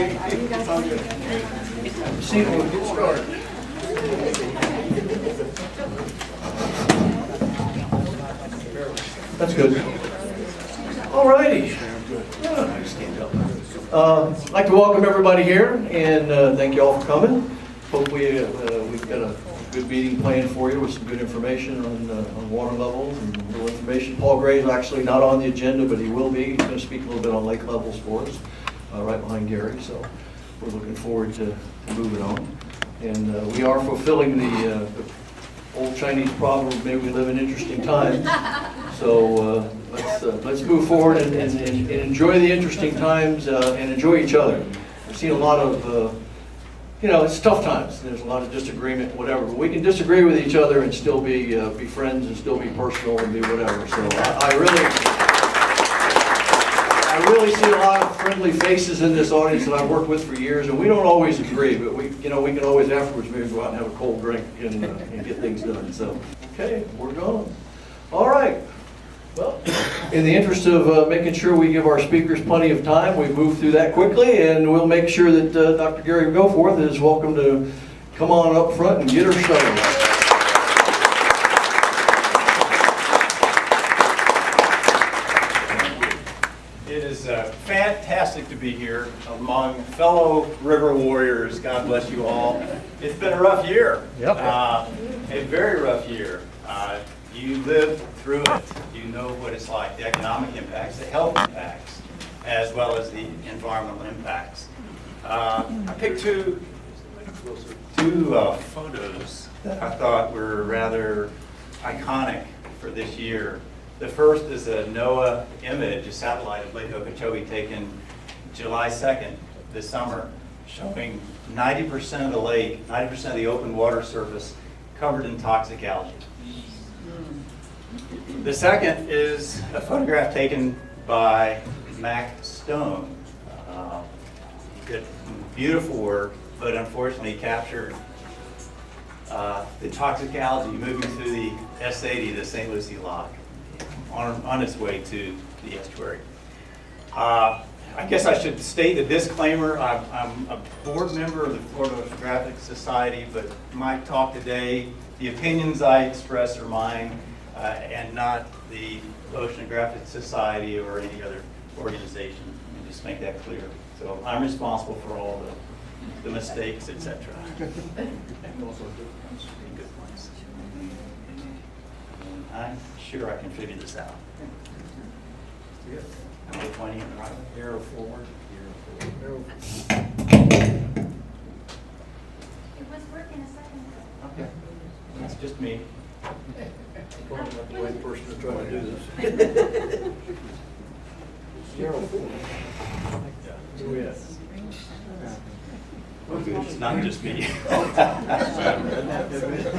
See, we'll get started. That's good. All righty. I'd like to welcome everybody here and thank you all for coming. Hopefully we've got a good meeting planned for you with some good information on water levels and a little information. Paul Gray is actually not on the agenda, but he will be. He's going to speak a little bit on lake levels for us, right behind Gary. So we're looking forward to moving on. And we are fulfilling the old Chinese proverb, may we live in interesting times. So let's move forward and enjoy the interesting times and enjoy each other. I've seen a lot of, it's tough times. There's a lot of disagreement, whatever. But we can disagree with each other and still be friends and still be personal and be whatever. So I really see a lot of friendly faces in this audience that I've worked with for years, and we don't always agree, but we can always afterwards maybe go out and have a cold drink and get things done. So, okay, we're going. All right. Well, in the interest of making sure we give our speakers plenty of time, we move through that quickly, and we'll make sure that Dr. Gary Goforth is welcome to come on up front and get her started. It is fantastic to be here among fellow river warriors. God bless you all. It's been a rough year. Yep. A very rough year. You lived through it. You know what it's like, the economic impacts, the health impacts, as well as the environmental impacts. I picked two photos that I thought were rather iconic for this year. The first is a NOAA image, a satellite of Lake Okeechobee taken July 2nd this summer, showing 90% of the lake, 90% of the open water surface covered in toxic algae. The second is a photograph taken by Mac Stone. Did beautiful work, but unfortunately captured the toxic algae moving through the S80, the St. Lucie Lock, on its way to the estuary. I guess I should state the disclaimer. I'm a board member of the Florida Oceanographic Society, but my talk today, the opinions I express are mine, and not the Oceanographic Society or any other organization. Let me just make that clear. So I'm responsible for all the mistakes, etc. I'm sure I can figure this out. Am I pointing in the right arrow forward? It was working a second ago. Okay, that's just me. Probably not the right person to try to do this. It's not just me.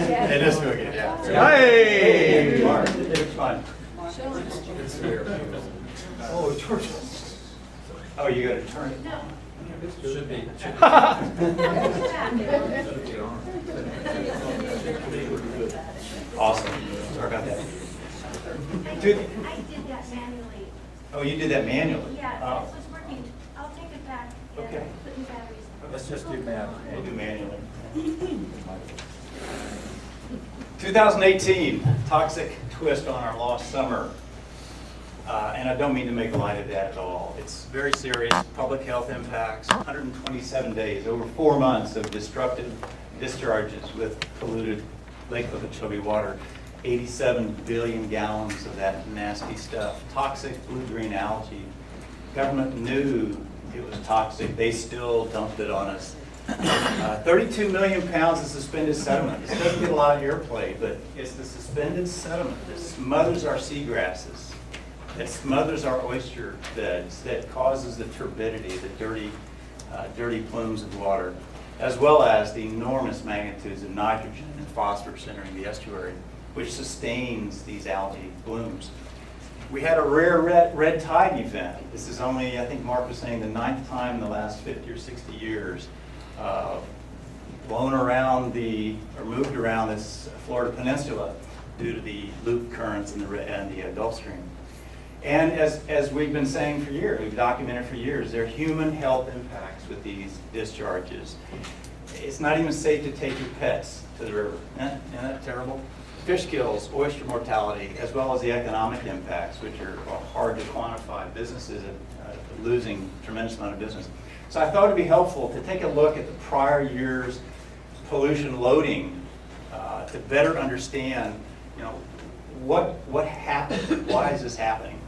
It is really good, yeah. Hey! It's fun. Oh, it's George. Oh, you got to turn it? No. Should be. Awesome. Sorry about that. I did that manually. Oh, you did that manually? Yeah, Oh, this was working. I'll take it back and Okay. put new batteries in. Let's just do math. We'll do manually. 2018, toxic twist on our lost summer. And I don't mean to make light of that at all. It's very serious. Public health impacts, 127 days, over 4 months of destructive discharges with polluted Lake Okeechobee water. 87 billion gallons of that nasty stuff. Toxic blue-green algae. Government knew it was toxic. They still dumped it on us. 32 million pounds of suspended sediment. This doesn't get a lot of airplay, but it's the suspended sediment that smothers our seagrasses, that smothers our oyster beds, that causes the turbidity, the dirty plumes of water, as well as the enormous magnitudes of nitrogen and phosphorus entering the estuary, which sustains these algae blooms. We had a rare red tide event. This is only, I think Mark was saying, the 9th time in the last 50 or 60 years, blown around or moved around this Florida peninsula due to the loop currents in the Gulf Stream. And as we've been saying for years, we've documented for years, there are human health impacts with these discharges. It's not even safe to take your pets to the river. Isn't that terrible? Fish kills, oyster mortality, as well as the economic impacts, which are hard to quantify. Businesses are losing a tremendous amount of business. So I thought it'd be helpful to take a look at the prior year's pollution loading to better understand, what happened, why is this happening?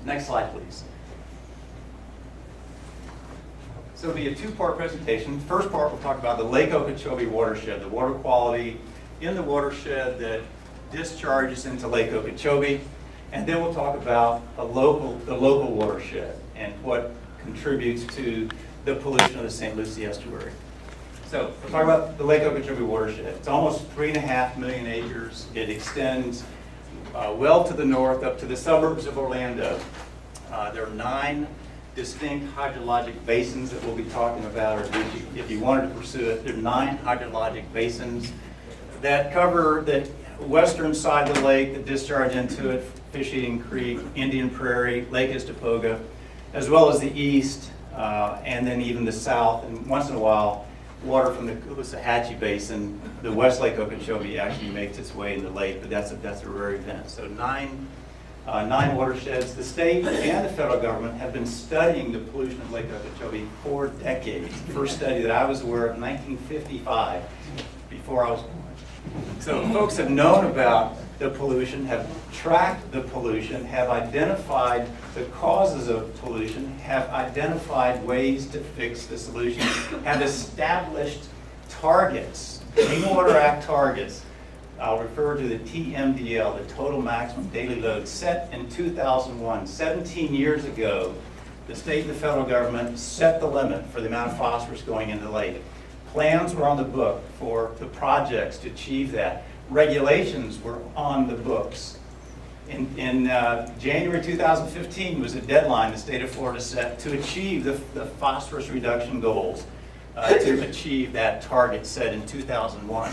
Next slide, please. So it'll be a two-part presentation. First part, we'll talk about the Lake Okeechobee watershed, the water quality in the watershed that discharges into Lake Okeechobee. And then we'll talk about the local watershed and what contributes to the pollution of the St. Lucie estuary. So we'll talk about the Lake Okeechobee watershed. It's almost 3.5 million acres. It extends well to the north up to the suburbs of Orlando. There are 9 distinct hydrologic basins that we'll be talking about, or if you wanted to pursue it, there are 9 hydrologic basins that cover the western side of the lake that discharge into it, Fish Eating Creek, Indian Prairie, Lake Istapoga, as well as the east, and then even the south, and once in a while, water from the Cooloosahatchee Basin, the West Lake Okeechobee actually makes its way in the lake, but that's a rare event. So 9 watersheds. The state and the federal government have been studying the pollution of Lake Okeechobee for decades. The first study that I was aware of in 1955, before I was born. So folks have known about the pollution, have tracked the pollution, have identified the causes of pollution, have identified ways to fix the solution, have established targets, Clean Water Act targets. I'll refer to the TMDL, the total maximum daily load, set in 2001. 17 years ago, the state and the federal government set the limit for the amount of phosphorus going into the lake. Plans were on the book for the projects to achieve that. Regulations were on the books. In January 2015 was a deadline the state of Florida set to achieve the phosphorus reduction goals, to achieve that target set in 2001.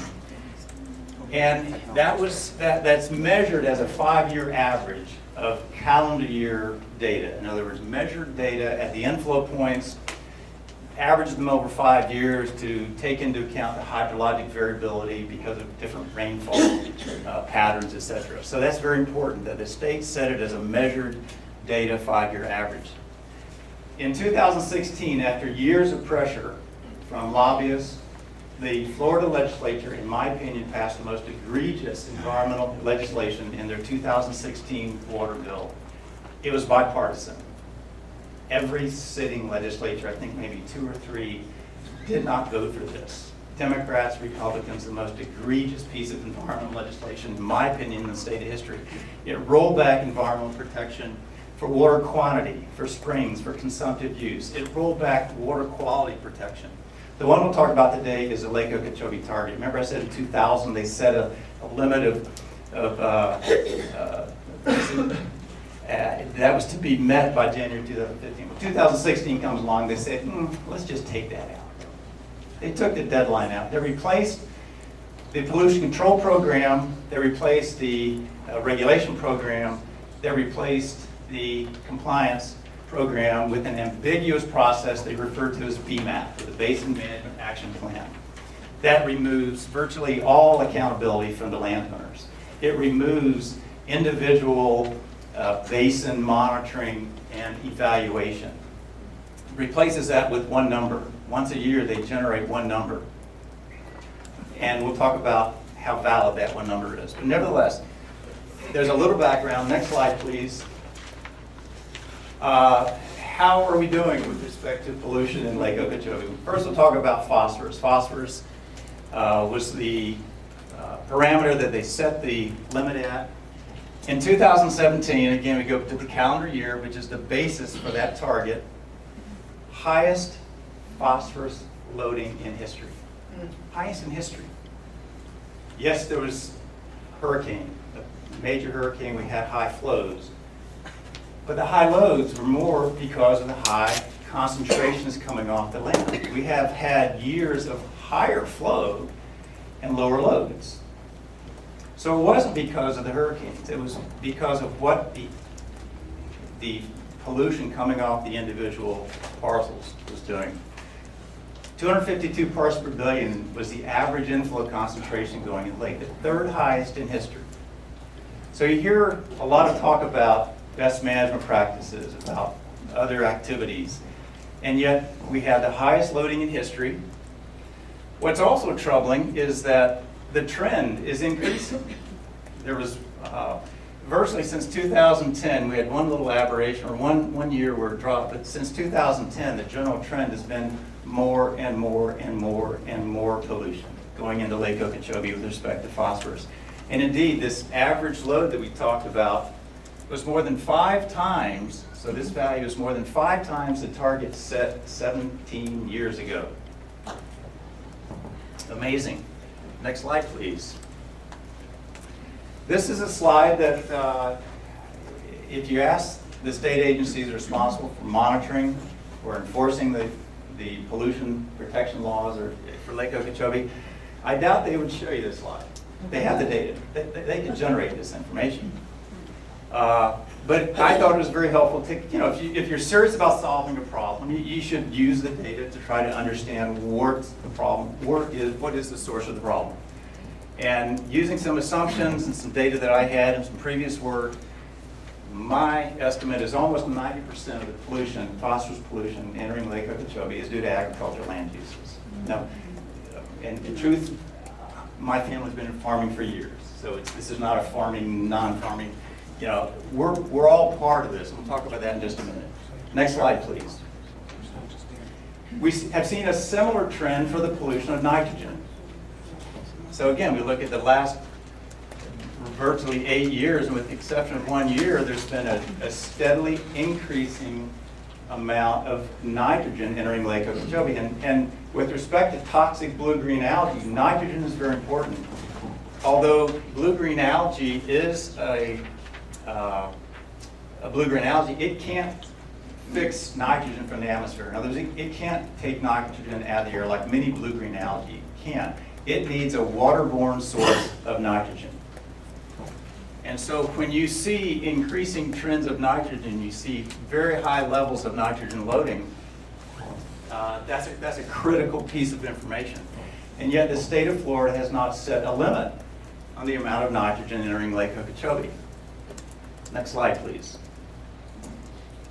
And that's measured as a 5-year average of calendar year data. In other words, measured data at the inflow points, average them over 5 years to take into account the hydrologic variability because of different rainfall patterns, etc. So that's very important that the state set it as a measured data 5-year average. In 2016, after years of pressure from lobbyists, the Florida legislature, in my opinion, passed the most egregious environmental legislation in their 2016 water bill. It was bipartisan. Every sitting legislature, I think maybe 2 or 3, did not vote for this. Democrats, Republicans, the most egregious piece of environmental legislation, in my opinion, in the state of history. It rolled back environmental protection for water quantity, for springs, for consumptive use. It rolled back water quality protection. The one we'll talk about today is the Lake Okeechobee target. Remember I said in 2000 they set a limit that was to be met by January 2015. When 2016 comes along, they said, let's just take that out. They took the deadline out. They replaced the pollution control program. They replaced the regulation program. They replaced the compliance program with an ambiguous process they refer to as BMAP, or the Basin Management Action Plan. That removes virtually all accountability from the landowners. It removes individual basin monitoring and evaluation. Replaces that with one number. Once a year they generate one number. And we'll talk about how valid that one number is. But nevertheless, there's a little background. Next slide, please. How are we doing with respect to pollution in Lake Okeechobee? First, we'll talk about phosphorus. Phosphorus was the parameter that they set the limit at. In 2017, again, we go to the calendar year, which is the basis for that target, highest phosphorus loading in history. Highest in history. Yes, there was hurricane, a major hurricane, we had high flows. But the high loads were more because of the high concentrations coming off the land. We have had years of higher flow and lower loads. So it wasn't because of the hurricanes. It was because of what the the pollution coming off the individual parcels was doing. 252 parts per billion was the average inflow concentration going in the lake, the third highest in history. So you hear a lot of talk about best management practices, about other activities, and yet we have the highest loading in history. What's also troubling is that the trend is increasing. There was virtually since 2010, we had one little aberration, or one year where it dropped, but since 2010, the general trend has been more and more and more and more pollution going into Lake Okeechobee with respect to phosphorus. And indeed, this average load that we talked about was more than 5 times, so this value is more than 5 times the target set 17 years ago. Amazing. Next slide, please. This is a slide that if you ask the state agencies responsible for monitoring or enforcing the pollution protection laws or for Lake Okeechobee, I doubt they would show you this slide. They have the data. They can generate this information. But I thought it was very helpful to, if you're serious about solving a problem, you should use the data to try to understand what the problem, what is the source of the problem. And using some assumptions and some data that I had and some previous work, my estimate is almost 90% of the pollution, phosphorus pollution entering Lake Okeechobee is due to agricultural land uses. Now, and in truth, my family's been farming for years, so this is not a farming, non-farming. We're all part of this, and we'll talk about that in just a minute. Next slide, please. We have seen a similar trend for the pollution of nitrogen. So again, we look at the last virtually 8 years, and with the exception of 1 year, there's been a steadily increasing amount of nitrogen entering Lake Okeechobee. And with respect to toxic blue-green algae, nitrogen is very important. Although blue-green algae is a blue-green algae, it can't fix nitrogen from the atmosphere. In other words, it can't take nitrogen out of the air like many blue-green algae can. It needs a waterborne source of nitrogen. And so when you see increasing trends of nitrogen, you see very high levels of nitrogen loading, that's a critical piece of information. And yet the state of Florida has not set a limit on the amount of nitrogen entering Lake Okeechobee. Next slide, please.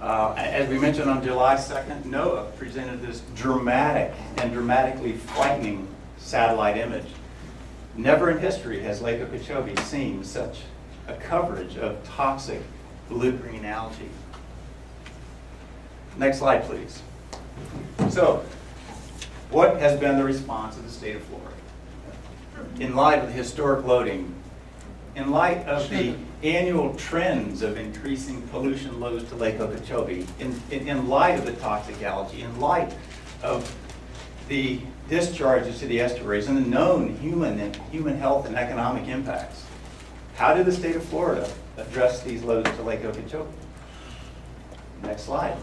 As we mentioned on July 2nd, NOAA presented this dramatic and dramatically frightening satellite image. Never in history has Lake Okeechobee seen such a coverage of toxic blue-green algae. Next slide, please. So, what has been the response of the state of Florida? In light of the historic loading, in light of the annual trends of increasing pollution loads to Lake Okeechobee, in light of the toxic algae, in light of the discharges to the estuaries and the known human health and economic impacts, how did the state of Florida address these loads to Lake Okeechobee? Next slide.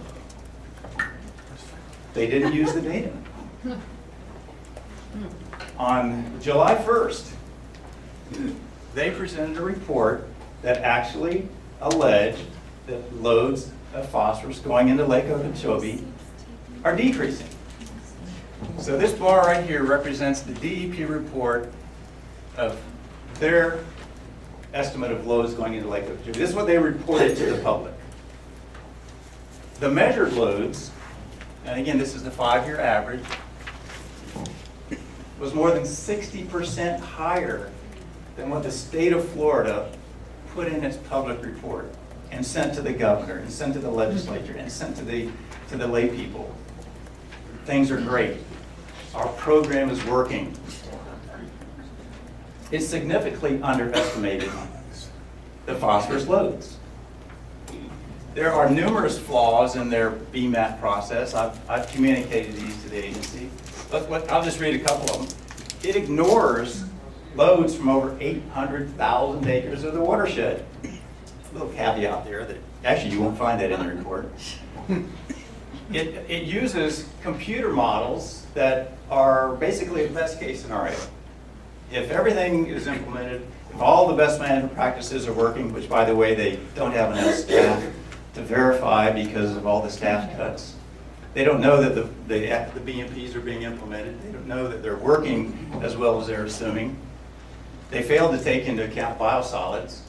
They didn't use the data. On July 1st, they presented a report that actually alleged that loads of phosphorus going into Lake Okeechobee are decreasing. So this bar right here represents the DEP report of their estimate of loads going into Lake Okeechobee. This is what they reported to the public. The measured loads, and again, this is the 5-year average, was more than 60% higher than what the state of Florida put in its public report and sent to the governor and sent to the legislature and sent to the lay people. Things are great. Our program is working. It significantly underestimated the phosphorus loads. There are numerous flaws in their BMAT process. I've communicated these to the agency. I'll just read a couple of them. It ignores loads from over 800,000 acres of the watershed. A little caveat there that actually you won't find that in the report. It uses computer models that are basically a best case scenario. If everything is implemented, if all the best management practices are working, which by the way, they don't have enough staff to verify because of all the staff cuts. They don't know that the BMPs are being implemented. They don't know that they're working as well as they're assuming. They failed to take into account biosolids.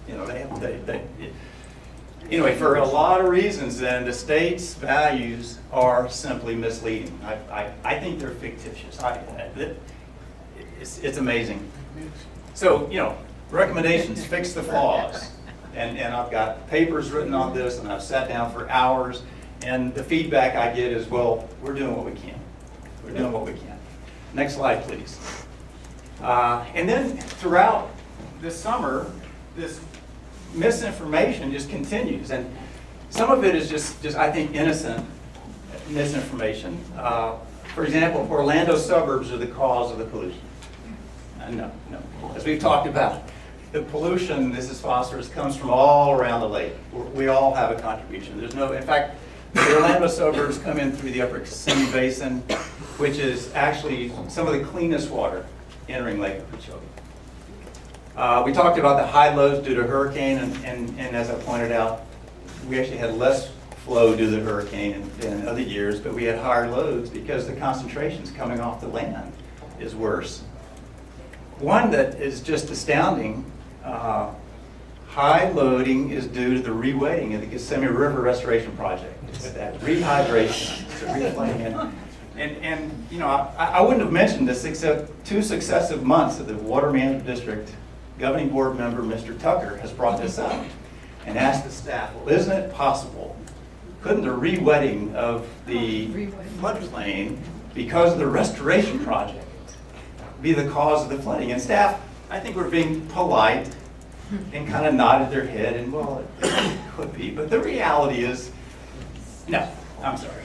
You know, anyway, for a lot of reasons, then the state's values are simply misleading. I think they're fictitious. It's amazing. So, you know, recommendations, fix the flaws. And I've got papers written on this, and I've sat down for hours, and the feedback I get is, well, we're doing what we can. We're doing what we can. Next slide, please. And then throughout this summer, this misinformation just continues. And some of it is just I think, innocent misinformation. For example, Orlando suburbs are the cause of the pollution. No. As we've talked about, the pollution, this is phosphorus, comes from all around the lake. We all have a contribution. There's no, in fact, the Orlando suburbs come in through the upper Kissimmee Basin, which is actually some of the cleanest water entering Lake Okeechobee. We talked about the high lows due to hurricane, and as I pointed out, we actually had less flow due to the hurricane than other years, but we had higher loads because the concentrations coming off the land is worse. One that is just astounding, high loading is due to the rewetting of the Kissimmee River Restoration Project. It's that rehydration, it's the reflooding. And you know, I wouldn't have mentioned this except 2 successive months that the Water Management District Governing Board member, Mr. Tucker, has brought this up and asked the staff, well, isn't it possible, couldn't the rewetting of the floodplain because of the restoration project be the cause of the flooding? And staff, I think, were being polite and kind of nodded their head, and well, it could be, but the reality is, no, I'm sorry.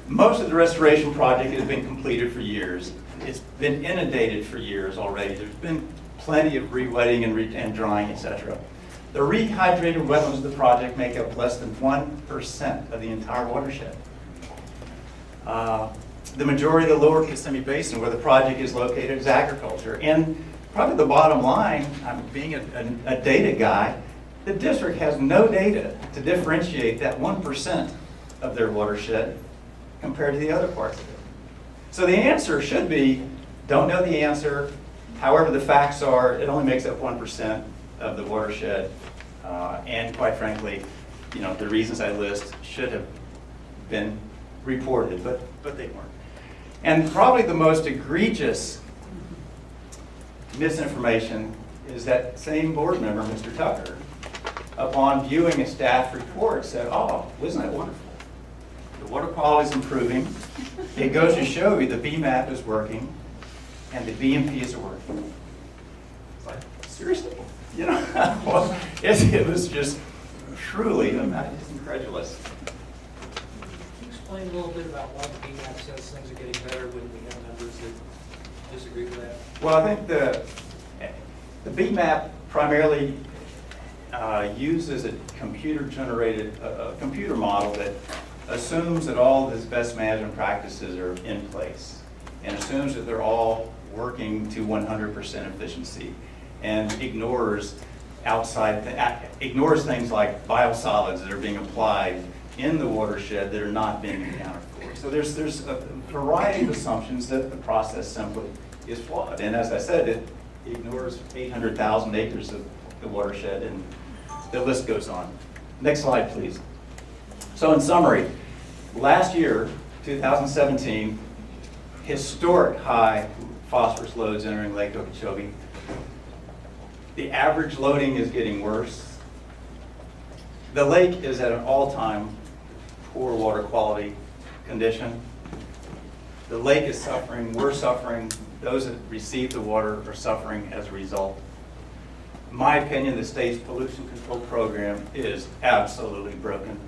Most of the restoration project has been completed for years. It's been inundated for years already. There's been plenty of rewetting and drying, etc. The rehydrated wetlands of the project make up less than 1% of the entire watershed. The majority of the lower Kissimmee Basin, where the project is located, is agriculture. And probably the bottom line, being a data guy, the district has no data to differentiate that 1% of their watershed compared to the other parts of it. So the answer should be, don't know the answer. However, the facts are, it only makes up 1% of the watershed. And quite frankly, you know, the reasons I list should have been reported, but they weren't. And probably the most egregious misinformation is that same board member, Mr. Tucker, upon viewing a staff report said, oh, isn't that wonderful? The water quality is improving. It goes to show you the BMAP is working and the BMPs are working. It's like, seriously? You know, well, it was just truly incredulous. Can you explain a little bit about why the BMAP says things are getting better when we have members that disagree with that? Well, I think the BMAP primarily uses a computer-generated computer model that assumes that all of the best management practices are in place and assumes that they're all working to 100% efficiency and ignores ignores things like biosolids that are being applied in the watershed that are not being accounted for. So there's a variety of assumptions that the process simply is flawed. And as I said, it ignores 800,000 acres of the watershed, and the list goes on. Next slide, please. So in summary, last year, 2017, historic high phosphorus loads entering Lake Okeechobee. The average loading is getting worse. The lake is at an all-time poor water quality condition. The lake is suffering, we're suffering, those that receive the water are suffering as a result. In my opinion, the state's pollution control program is absolutely broken.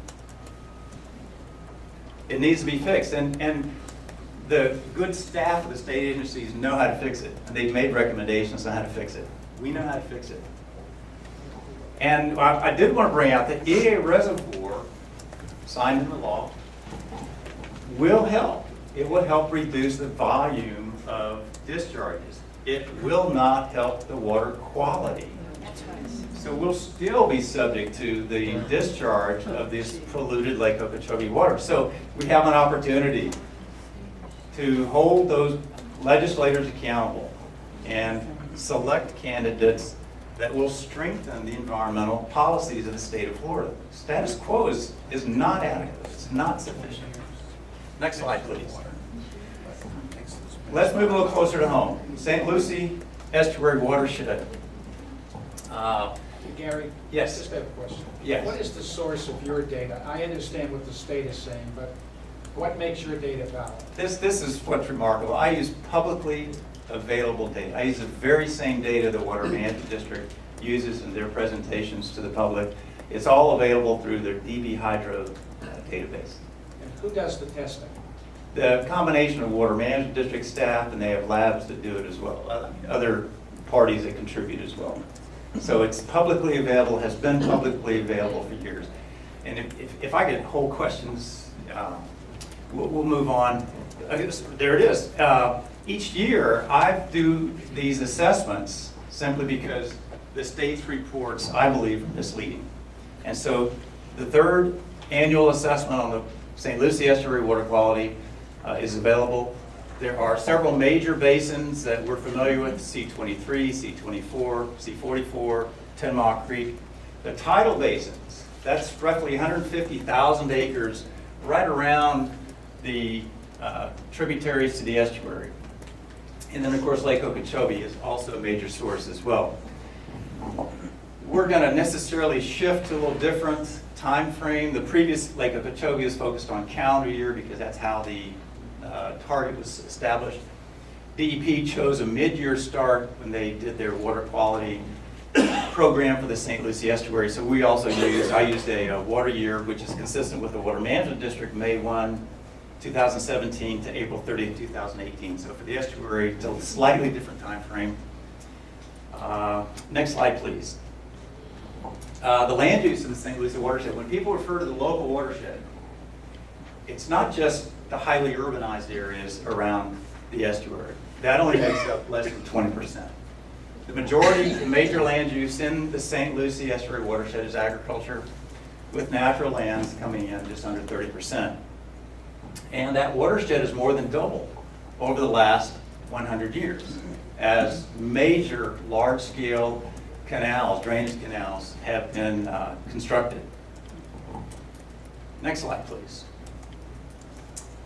It needs to be fixed, and the good staff of the state agencies know how to fix it, and they've made recommendations on how to fix it. We know how to fix it. And I did want to bring out that EA reservoir, signed into law, will help. It will help reduce the volume of discharges. It will not help the water quality. So we'll still be subject to the discharge of this polluted Lake Okeechobee water. So we have an opportunity to hold those legislators accountable and select candidates that will strengthen the environmental policies of the state of Florida. Status quo is not adequate. It's not sufficient. Next slide, please. Let's move a little closer to home. St. Lucie Estuary Watershed. Gary? Yes. I just have a question. Yes. What is the source of your data? I understand what the state is saying, but what makes your data valid? This is what's remarkable. I use publicly available data. I use the very same data the Water Management District uses in their presentations to the public. It's all available through their DB Hydro database. And who does the testing? The combination of Water Management District staff, and they have labs that do it as well, other parties that contribute as well. So it's publicly available, has been publicly available for years. And if I could hold questions, we'll move on. There it is. Each year, I do these assessments simply because the state's reports, I believe, are misleading. And so the third annual assessment on the St. Lucie Estuary water quality is available. There are several major basins that we're familiar with, C23, C24, C44, 10 Mile Creek. The tidal basins, that's roughly 150,000 acres right around the tributaries to the estuary. And then, of course, Lake Okeechobee is also a major source as well. We're going to necessarily shift to a little different time frame. The previous Lake Okeechobee is focused on calendar year because that's how the target was established. DEP chose a mid-year start when they did their water quality program for the St. Lucie Estuary. So we also I used a water year, which is consistent with the Water Management District, May 1, 2017 to April 30, 2018. So for the estuary, it's a slightly different time frame. Next slide, please. The land use of the St. Lucie watershed. When people refer to the local watershed, it's not just the highly urbanized areas around the estuary. That only makes up less than 20%. The majority, the major land use in the St. Lucie Estuary watershed is agriculture, with natural lands coming in just under 30%. And that watershed has more than doubled over the last 100 years as major large-scale canals, drainage canals, have been constructed. Next slide, please.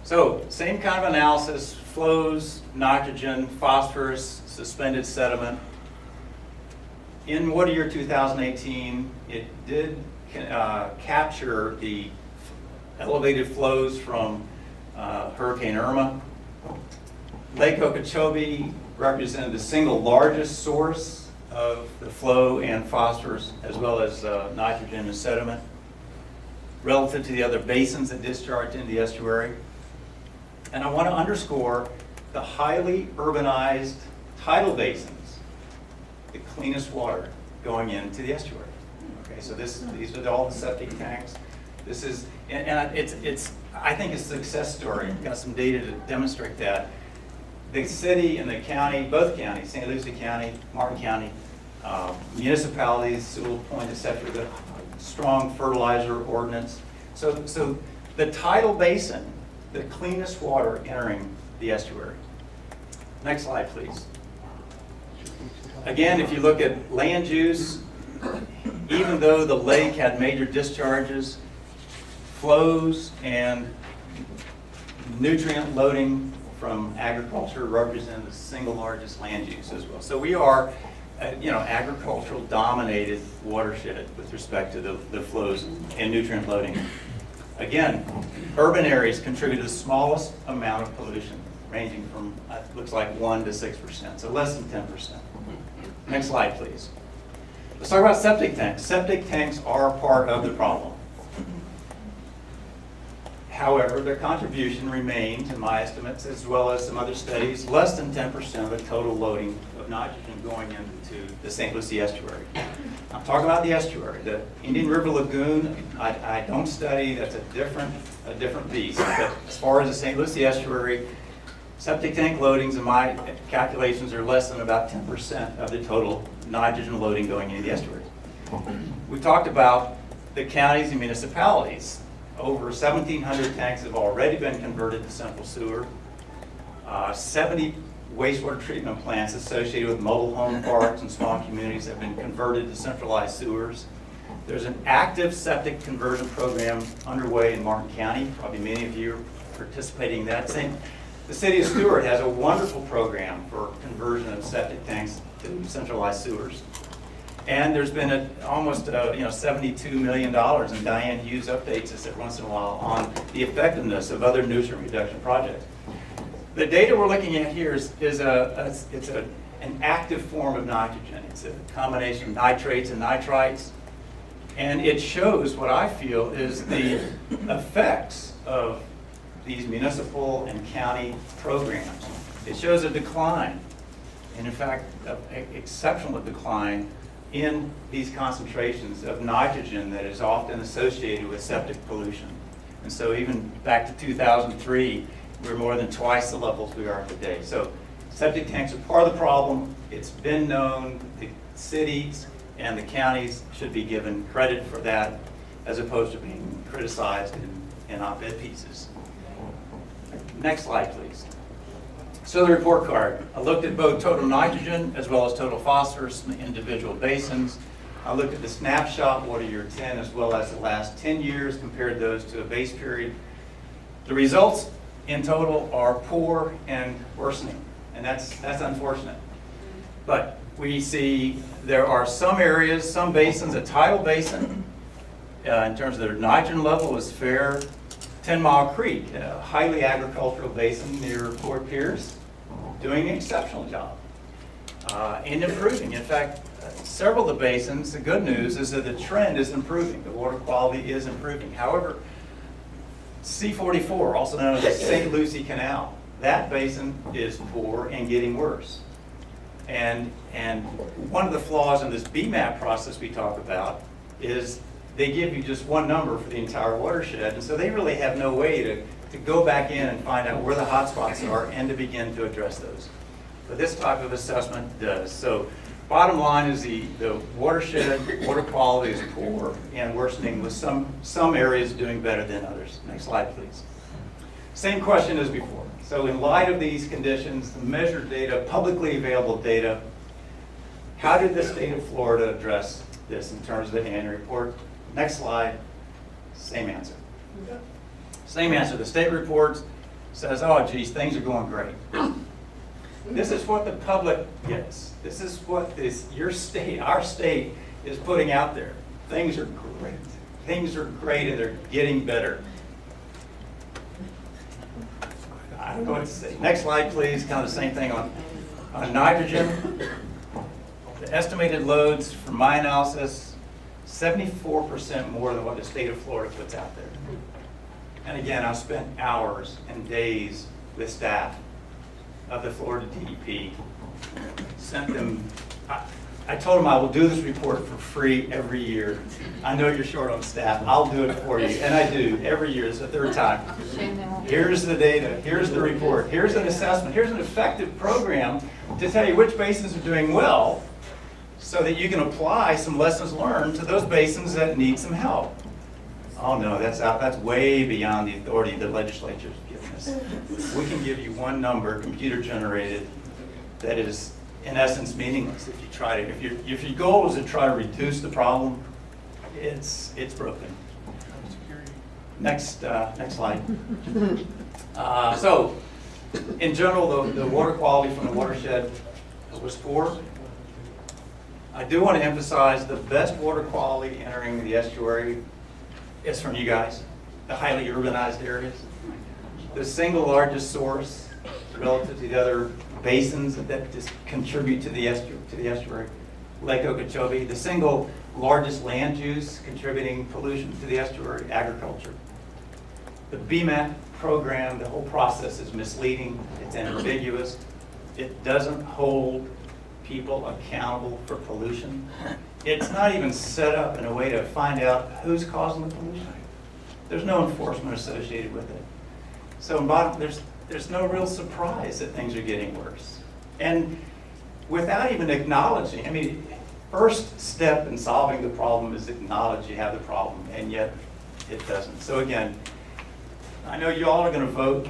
So, same kind of analysis, flows, nitrogen, phosphorus, suspended sediment. In water year 2018, it did capture the elevated flows from Hurricane Irma. Lake Okeechobee represented the single largest source of the flow and phosphorus, as well as nitrogen and sediment, relative to the other basins that discharge into the estuary. And I want to underscore the highly urbanized tidal basins, the cleanest water going into the estuary. Okay, so these are all the septic tanks. This is, and it's I think it's a success story. I've got some data to demonstrate that. The city and the county, both counties, St. Lucie County, Martin County, municipalities, Sewell Point, etc., the strong fertilizer ordinance. So the tidal basin, the cleanest water entering the estuary. Next slide, please. Again, if you look at land use, even though the lake had major discharges, flows and nutrient loading from agriculture represent the single largest land use as well. So we are, agricultural dominated watershed with respect to the flows and nutrient loading. Again, urban areas contribute the smallest amount of pollution, ranging from, looks like 1% to 6%, so less than 10%. Next slide, please. Let's talk about septic tanks. Septic tanks are part of the problem. However, their contribution remains, in my estimates, as well as some other studies, less than 10% of the total loading of nitrogen going into the St. Lucie Estuary. I'm talking about the estuary. The Indian River Lagoon, I don't study. That's a different beast. But as far as the St. Lucie Estuary, Septic tank loadings in my calculations are less than about 10% of the total nitrogen loading going into the estuary. We talked about the counties and municipalities. Over 1,700 tanks have already been converted to central sewer. 70 wastewater treatment plants associated with mobile home parks and small communities have been converted to centralized sewers. There's an active septic conversion program underway in Martin County. Probably many of you are participating in that. The city of Stuart has a wonderful program for conversion of septic tanks to centralized sewers. And there's been almost $72 million, and Diane Hughes updates us every once in a while on the effectiveness of other nutrient reduction projects. The data we're looking at here is an active form of nitrogen. It's a combination of nitrates and nitrites. And it shows what I feel is the effects of these municipal and county programs. It shows a decline, and in fact, an exceptional decline in these concentrations of nitrogen that is often associated with septic pollution. And so even back to 2003, we're more than twice the levels we are today. So septic tanks are part of the problem. It's been known. The cities and the counties should be given credit for that as opposed to being criticized in op-ed pieces. Next slide, please. So the report card. I looked at both total nitrogen as well as total phosphorus in the individual basins. I looked at the snapshot water year 10 as well as the last 10 years, compared those to a base period. The results in total are poor and worsening, and that's unfortunate. But we see there are some areas, some basins, a tidal basin, in terms of their nitrogen level is fair. 10 Mile Creek, a highly agricultural basin near Fort Pierce, doing an exceptional job and improving. In fact, several of the basins, the good news is that the trend is improving. The water quality is improving. However, C-44, also known as the St. Lucie Canal, that basin is poor and getting worse. And one of the flaws in this BMAP process we talk about is they give you just one number for the entire watershed, and so they really have no way to go back in and find out where the hot spots are and to begin to address those. But this type of assessment does. So bottom line is the watershed water quality is poor and worsening, with some areas doing better than others. Next slide, please. Same question as before. So in light of these conditions, the measured data, publicly available data, how did the state of Florida address this in terms of the annual report? Next slide, same answer. Same answer. The state report says, oh geez, things are going great. This is what the public gets. This is what our state is putting out there. Things are great. Things are great and they're getting better. I don't know what to say. Next slide, please. Kind of the same thing on nitrogen. The estimated loads from my analysis, 74% more than what the state of Florida puts out there. And again, I've spent hours and days with staff of the Florida DEP. Sent them, I told them I will do this report for free every year. I know you're short on staff. I'll do it for you. And I do every year. It's the third time. Here's the data. Here's the report. Here's an assessment. Here's an effective program to tell you which basins are doing well, so that you can apply some lessons learned to those basins that need some help. Oh no, that's way beyond the authority the legislature's given us. We can give you one number, computer generated, that is in essence meaningless if you try to. If your goal is to try to reduce the problem, it's broken. Next slide. So, in general, the water quality from the watershed was poor. I do want to emphasize the best water quality entering the estuary is from you guys, the highly urbanized areas. The single largest source relative to the other basins that just contribute to the estuary, Lake Okeechobee. The single largest land use contributing pollution to the estuary, agriculture. The BMAP program, the whole process is misleading, it's ambiguous, it doesn't hold people accountable for pollution. It's not even set up in a way to find out who's causing the pollution. There's no enforcement associated with it. So there's no real surprise that things are getting worse. And without even acknowledging, I mean, first step in solving the problem is acknowledge you have the problem, and yet it doesn't. So again, I know you all are going to vote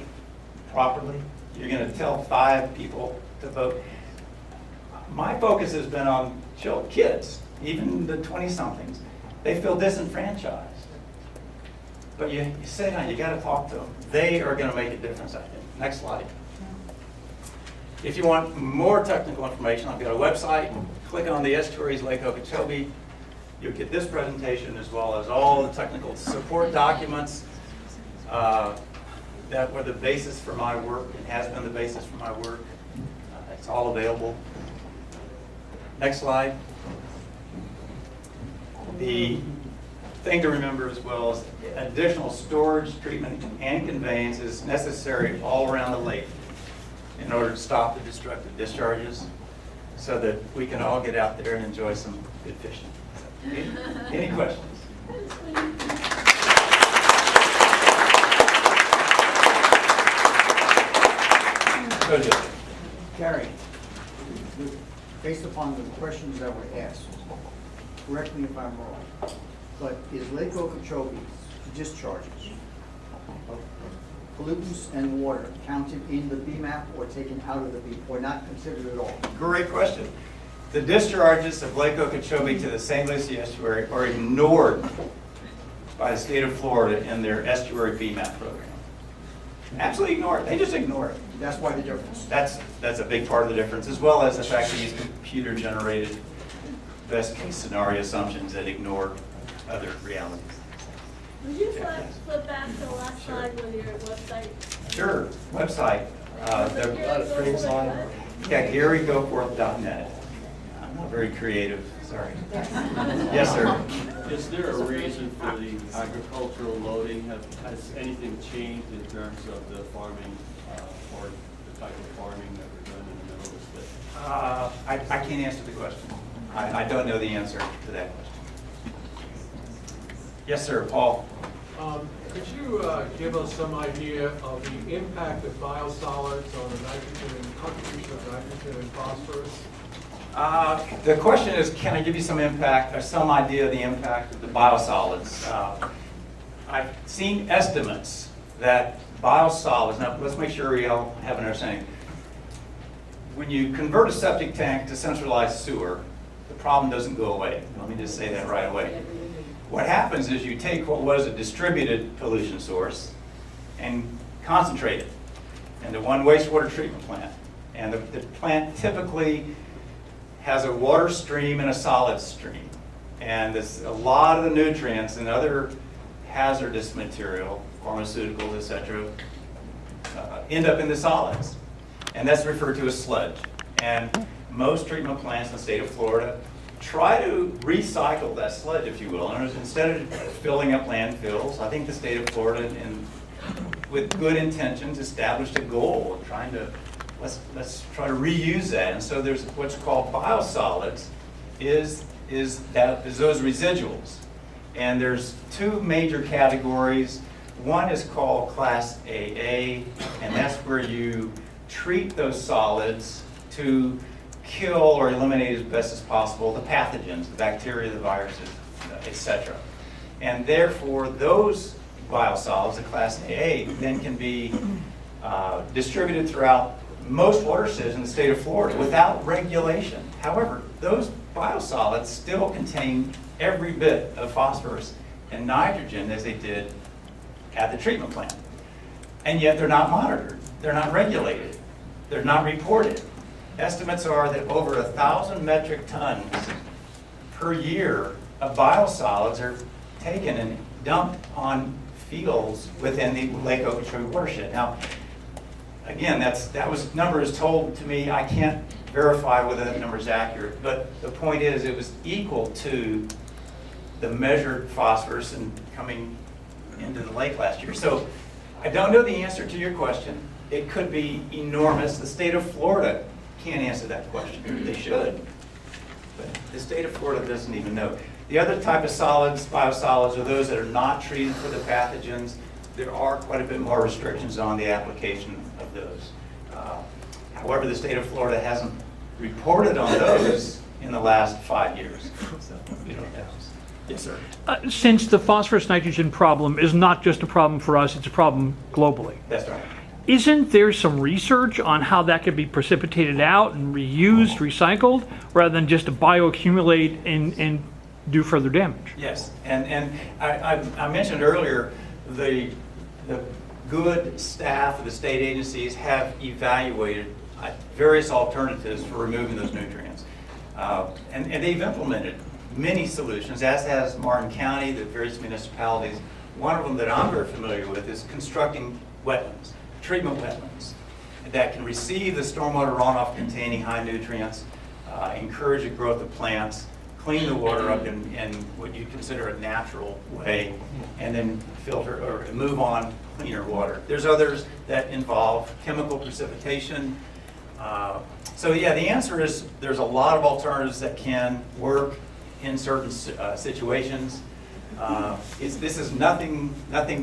properly. You're going to tell 5 people to vote. My focus has been on kids, even the 20-somethings. They feel disenfranchised. But you sit down, you got to talk to them. They are going to make a difference, I think. Next slide. If you want more technical information, I've got a website. Click on the estuaries Lake Okeechobee. You'll get this presentation as well as all the technical support documents that were the basis for my work and has been the basis for my work. It's all available. Next slide. The thing to remember as well is additional storage, treatment, and conveyance is necessary all around the lake in order to stop the destructive discharges so that we can all get out there and enjoy some good fishing. Any questions? Go ahead. Gary, based upon the questions that were asked, correct me if I'm wrong, but is Lake Okeechobee's discharges of pollutants and water counted in the BMAP or taken out of the B, or not considered at all? Great question. The discharges of Lake Okeechobee to the St. Lucie estuary are ignored by the state of Florida in their estuary BMAP program. Absolutely ignored. They just ignore it. That's why the difference. That's a big part of the difference, as well as the fact that these computer-generated best-case scenario assumptions that ignore other realities. Would you flip back to the last slide with your website? Sure. Website. Yeah, GaryGoforth.net. I'm not very creative. Sorry. Yes, sir. Is there a reason for the agricultural loading? Has anything changed in terms of the farming or the type of farming that we're doing in the middle of the state? I can't answer the question. I don't know the answer to that question. Yes, sir. Paul. Could you give us some idea of the impact of biosolids on the nitrogen and contribution of nitrogen and phosphorus? The question is, can I give you some impact or some idea of the impact of the biosolids? I've seen estimates that biosolids, now let's make sure we all have an understanding. When you convert a septic tank to centralized sewer, the problem doesn't go away. Let me just say that right away. What happens is you take what was a distributed pollution source and concentrate it into one wastewater treatment plant. And the plant typically has a water stream and a solid stream. And a lot of the nutrients and other hazardous material, pharmaceuticals, et cetera, end up in the solids. And that's referred to as sludge. And most treatment plants in the state of Florida try to recycle that sludge, if you will. And instead of filling up landfills, I think the state of Florida, with good intentions, established a goal of trying to let's try to reuse that. And so there's what's called biosolids, is those residuals. And there's 2 major categories. One is called Class AA, and that's where you treat those solids to kill or eliminate as best as possible the pathogens, the bacteria, the viruses, etc. And therefore, those biosolids, the Class AA, then can be distributed throughout most watersheds in the state of Florida without regulation. However, those biosolids still contain every bit of phosphorus and nitrogen as they did at the treatment plant. And yet they're not monitored, they're not regulated, they're not reported. Estimates are that over 1,000 metric tons per year of biosolids are taken and dumped on fields within the Lake Okeechobee watershed. Now, again, number is told to me. I can't verify whether that number is accurate, but the point is it was equal to the measured phosphorus coming into the lake last year. So I don't know the answer to your question. It could be enormous. The state of Florida can't answer that question. They should. But the state of Florida doesn't even know. The other type of solids, biosolids, are those that are not treated for the pathogens. there are quite a bit more restrictions on the application of those. However, the state of Florida hasn't reported on those in the last 5 years. So we don't have. Yes, sir. Since the phosphorus nitrogen problem is not just a problem for us, it's a problem globally. That's right. Isn't there some research on how that could be precipitated out and reused, recycled, rather than just to bioaccumulate and do further damage? Yes, and I mentioned earlier, the good staff of the state agencies have evaluated various alternatives for removing those nutrients. And they've implemented many solutions, as has Martin County, the various municipalities. One of them that I'm very familiar with is constructing wetlands, treatment wetlands, that can receive the stormwater runoff containing high nutrients, encourage the growth of plants, clean the water up in what you consider a natural way, and then filter or move on cleaner water. There's others that involve chemical precipitation. So yeah, the answer is there's a lot of alternatives that can work in certain situations. This is nothing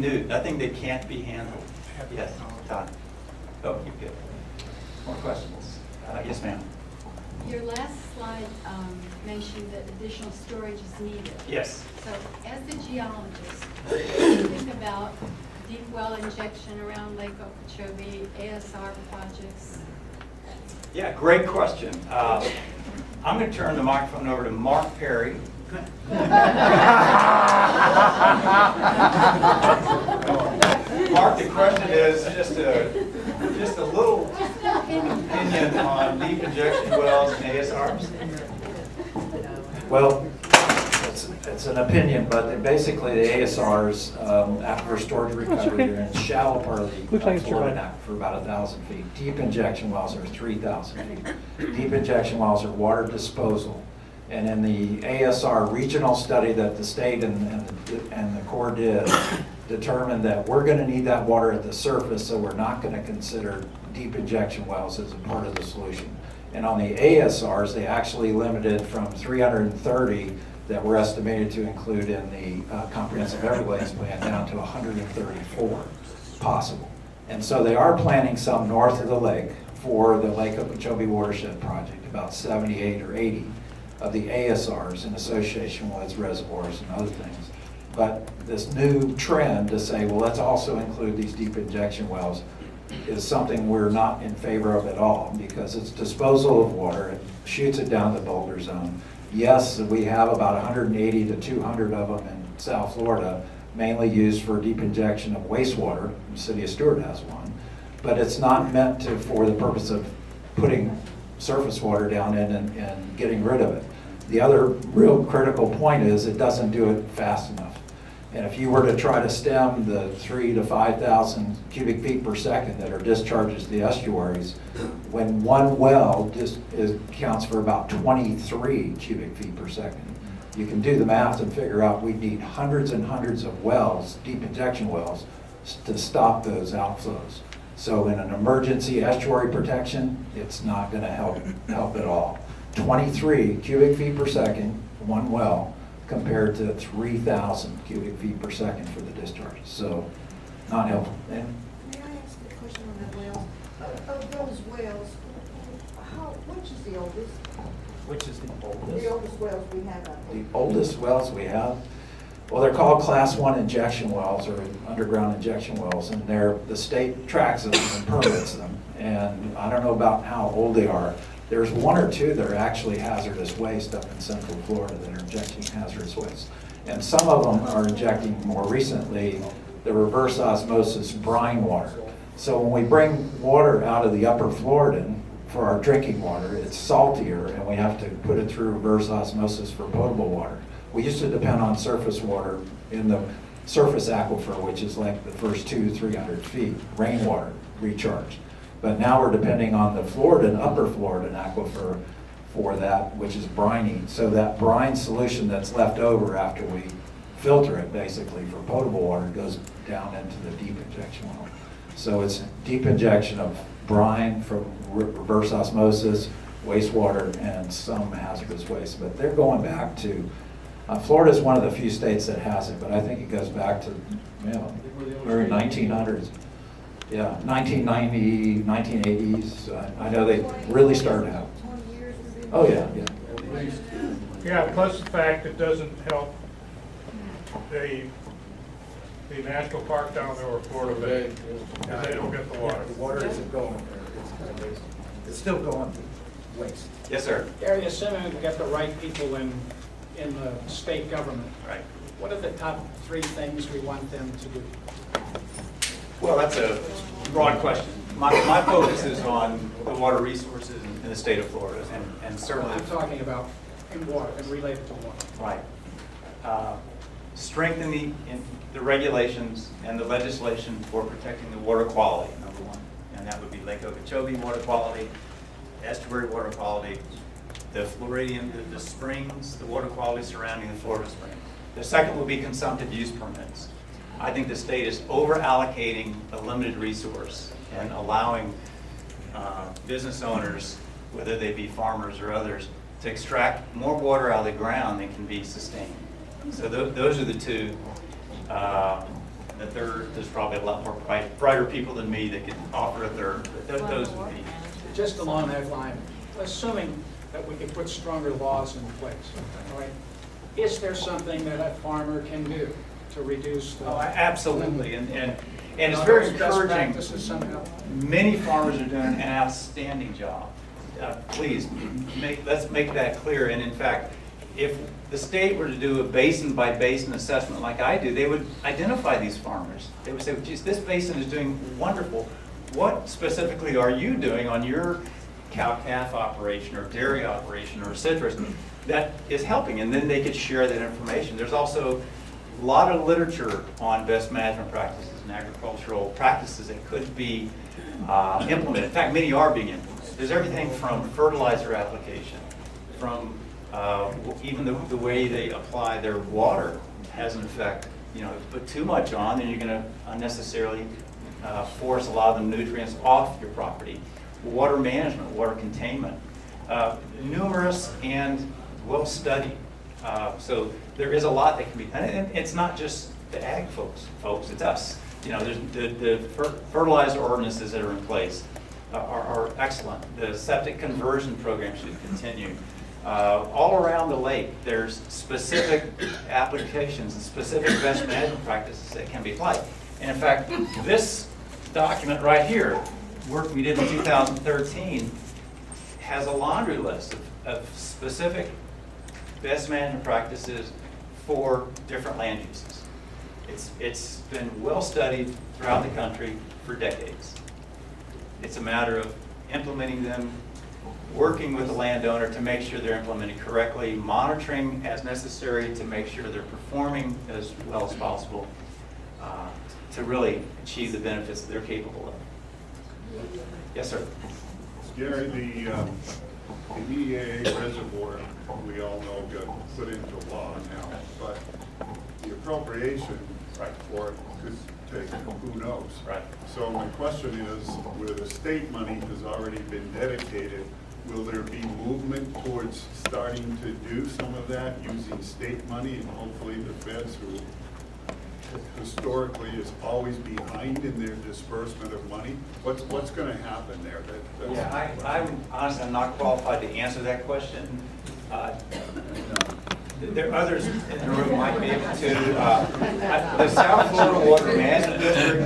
new, nothing that can't be handled. Yes, Todd. Oh, you good. More questions? Yes, ma'am. Your last slide mentioned that additional storage is needed. Yes. So as the geologist, what do you think about deep well injection around Lake Okeechobee, ASR projects? Yeah, great question. I'm going to turn the microphone over to Mark Perry. Mark, the question is just a little opinion on deep injection wells and ASRs. Well, it's an opinion, but basically the ASRs, aquifer storage recovery, are in the shallow part of the Florida aquifer, about 1,000 feet. Deep injection wells are 3,000 feet. Deep injection wells are water disposal. And in the ASR regional study that the state and the Corps did, determined that we're going to need that water at the surface, so we're not going to consider deep injection wells as a part of the solution. And on the ASRs, they actually limited from 330 that were estimated to include in the comprehensive Everglades plan down to 134 possible. And so they are planning some north of the lake for the Lake Okeechobee watershed project, about 78 or 80 of the ASRs in association with reservoirs and other things. But this new trend to say, well, let's also include these deep injection wells is something we're not in favor of at all, because it's disposal of water. It shoots it down the boulder zone. Yes, we have about 180 to 200 of them in South Florida, mainly used for deep injection of wastewater. The city of Stuart has one, but it's not meant to for the purpose of putting surface water down in and getting rid of it. The other real critical point is it doesn't do it fast enough. And if you were to try to stem the 3,000 to 5,000 cubic feet per second that are discharges to the estuaries, when one well just counts for about 23 cubic feet per second. You can do the math and figure out we need hundreds and hundreds of wells, deep injection wells, to stop those outflows. So in an emergency estuary protection, it's not going to help at all. 23 cubic feet per second, one well, compared to 3,000 cubic feet per second for the discharges. So not helpful. And may I ask a question on that well? Of those wells, which is the oldest? which is the oldest? The oldest wells we have out there. The oldest wells we have? Well, they're called Class 1 injection wells, or underground injection wells, and the state tracks them and permits them. And I don't know about how old they are. There's one or two that are actually hazardous waste up in Central Florida that are injecting hazardous waste. And some of them are injecting more recently the reverse osmosis brine water. So when we bring water out of the upper Floridan for our drinking water, it's saltier, and we have to put it through reverse osmosis for potable water. We used to depend on surface water in the surface aquifer, which is like the first 200-300 feet, rainwater recharge. But now we're depending on the Floridan, upper Floridan aquifer for that, which is briny. So that brine solution that's left over after we filter it, basically, for potable water, goes down into the deep injection well. So it's deep injection of brine from reverse osmosis, wastewater, and some hazardous waste. But they're going back to Florida's one of the few states that has it, but I think it goes back to, early 1900s. Yeah, 1990, 1980s. I know they really started out. Oh, yeah, yeah. Yeah, plus the fact it doesn't help the national park down there or Florida Bay, because they don't get the water. The water isn't going there. It's still going to waste. Yes, sir. Gary, assuming we get the right people in the state government, Right. what are the top 3 things we want them to do? Well, that's a broad question. My focus is on the water resources in the state of Florida, and certainly. I'm talking about in water and related to water. Right. Strengthening the regulations and the legislation for protecting the water quality, number one. And that would be Lake Okeechobee water quality, estuary water quality, the Floridian, the springs, the water quality surrounding the Florida springs. The second would be consumptive use permits. I think the state is over allocating a limited resource and allowing business owners, whether they be farmers or others, to extract more water out of the ground than can be sustained. So those are the two. The third, there's probably a lot more brighter people than me that could offer a third. But those would be. Just along that line, assuming that we can put stronger laws in place, all right? Is there something that a farmer can do to reduce the... Oh, absolutely, and it's very Best encouraging. practices somehow. Many farmers are doing an outstanding job. Please, let's make that clear. And in fact, if the state were to do a basin-by-basin assessment like I do, they would identify these farmers. They would say, geez, this basin is doing wonderful. What specifically are you doing on your cow-calf operation or dairy operation or citrus that is helping? And then they could share that information. There's also a lot of literature on best management practices and agricultural practices that could be implemented. In fact, many are being implemented. There's everything from fertilizer application, from even the way they apply their water has an effect. You know, if you put too much on, then you're going to unnecessarily force a lot of the nutrients off your property. Water management, water containment, numerous and well studied. So there is a lot that can be done. And it's not just the ag folks, it's us. You know, there's the fertilizer ordinances that are in place are excellent. The septic conversion program should continue. All around the lake, there's specific applications and specific best management practices that can be applied. And in fact, this document right here, work we did in 2013, has a laundry list of specific best management practices for different land uses. It's been well studied throughout the country for decades. It's a matter of implementing them, working with the landowner to make sure they're implemented correctly, monitoring as necessary to make sure they're performing as well as possible to really achieve the benefits that they're capable of. Yes, sir. Gary, the EAA reservoir, we all know, got put into law now, but the appropriation for it could take who knows. Right. So my question is, where the state money has already been dedicated, will there be movement towards starting to do some of that using state money, and hopefully the feds, who historically is always behind in their disbursement of money? What's going to happen there? Yeah, I'm honestly not qualified to answer that question. There are others in the room might be able to. The South Florida Water Management District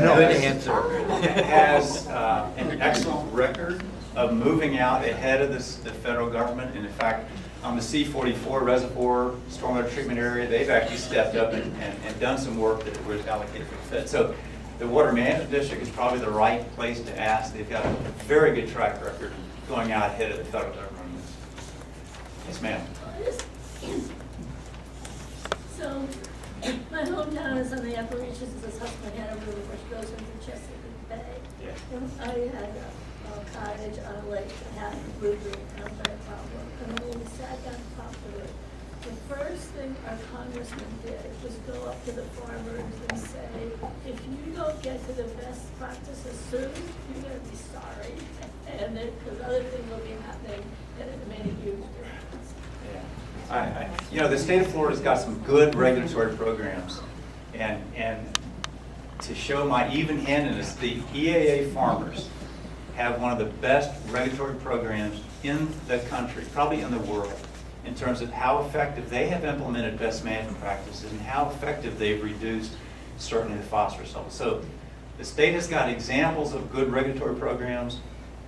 has an excellent record of moving out ahead of the federal government. And in fact, on the C-44 reservoir stormwater treatment area, they've actually stepped up and done some work that was allocated for the Fed. So the Water Management District is probably the right place to ask. They've got a very good track record going out ahead of the federal government. Yes, ma'am. So, my hometown is on the upper reaches of the Susquehanna River, which goes into Chesapeake Bay. Yeah. And I had a cottage on a lake that had roofing and a fire problem. And when we sat down and talked to it, the first thing our congressman did was go up to the farmers and say, if you don't get to the best practices soon, you're going to be sorry. And because other things will be happening, and it made a huge difference. You know, the state of Florida's got some good regulatory programs, and to show my even-handedness, the EAA farmers have one of the best regulatory programs in the country, probably in the world, in terms of how effective they have implemented best management practices and how effective they've reduced certainly the phosphorus level. So the state has got examples of good regulatory programs,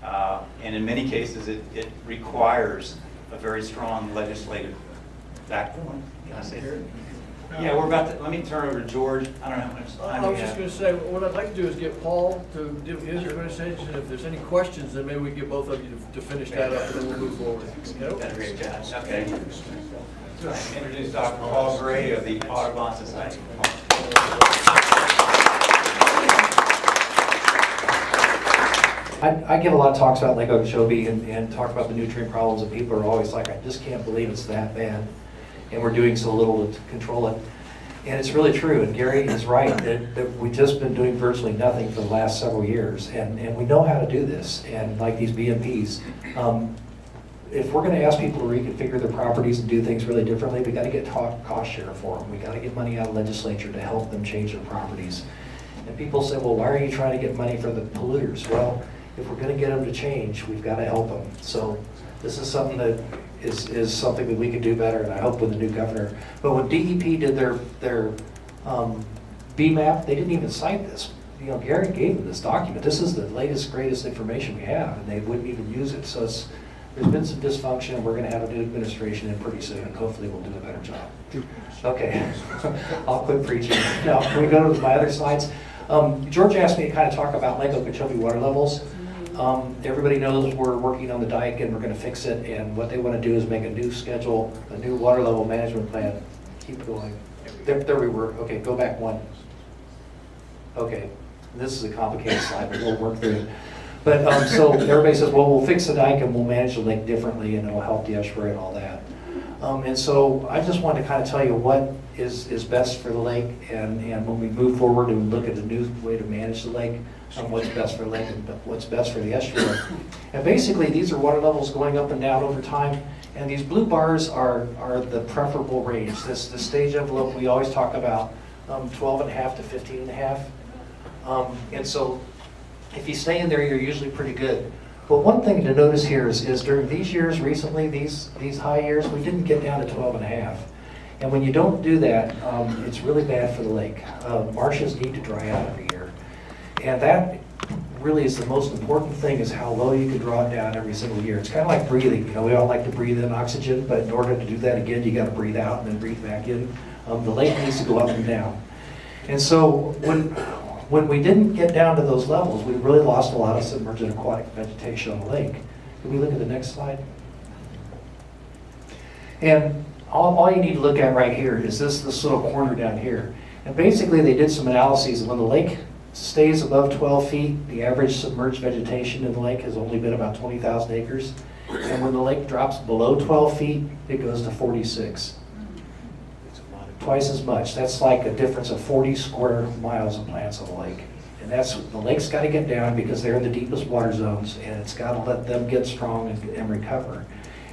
and in many cases it requires a very strong legislative backbone. Can I say that? Yeah, we're about to, let me turn over to George. I don't know how much time I we was just have. going to say, what I'd like to do is get Paul to give his presentation. If there's any questions, then maybe we get both of you to finish that up, and then we'll move forward. Done a great job. Okay. Introduce Dr. Paul Gray of the Audubon Society. I give a lot of talks about Lake Okeechobee and talk about the nutrient problems, and people are always like, I just can't believe it's that bad, and we're doing so little to control it. And it's really true, and Gary is right, that we've just been doing virtually nothing for the last several years, and we know how to do this, and like these BMPs, if we're going to ask people to reconfigure their properties and do things really differently, we got to get cost share for them. We got to get money out of the legislature to help them change their properties. And people say, well, why are you trying to get money for the polluters? Well, if we're going to get them to change, we've got to help them. So this is something that is something that we could do better, and I hope with the new governor. But when DEP did their BMAP, they didn't even cite this. You know, Gary gave them this document. This is the latest, greatest information we have, and they wouldn't even use it. So there's been some dysfunction, and we're going to have a new administration in pretty soon, and hopefully we'll do a better job. Okay, I'll quit preaching. Now, can we go to my other slides? George asked me to kind of talk about Lake Okeechobee water levels. Everybody knows we're working on the dike and we're going to fix it, and what they want to do is make a new schedule, a new water level management plan. Keep going. There we were. Okay, go back one. Okay, this is a complicated slide, but we'll work through it. But so everybody says, well, we'll fix the dike and we'll manage the lake differently, and it'll help the estuary and all that. And so I just want to kind of tell you what is best for the lake, and when we move forward and look at a new way to manage the lake, what's best for the lake and what's best for the estuary. And basically, these are water levels going up and down over time, and these blue bars are the preferable range. The stage envelope we always talk about, 12.5 to 15.5. And so if you stay in there, you're usually pretty good. But one thing to notice here is during these years recently, these high years, we didn't get down to 12.5. And when you don't do that, it's really bad for the lake. Marshes need to dry out every year. And that really is the most important thing, is how low you can draw it down every single year. It's kind of like breathing. You know, we all like to breathe in oxygen, but in order to do that again, you got to breathe out and then breathe back in. The lake needs to go up and down. And so when we didn't get down to those levels, we really lost a lot of submerged aquatic vegetation on the lake. Can we look at the next slide? And all you need to look at right here is this little corner down here. And basically they did some analyses. When the lake stays above 12 feet, the average submerged vegetation in the lake has only been about 20,000 acres. And when the lake drops below 12 feet, it goes to 46. Twice as much. That's like a difference of 40 square miles of plants on the lake. And the lake's got to get down because they're in the deepest water zones, and it's got to let them get strong and recover.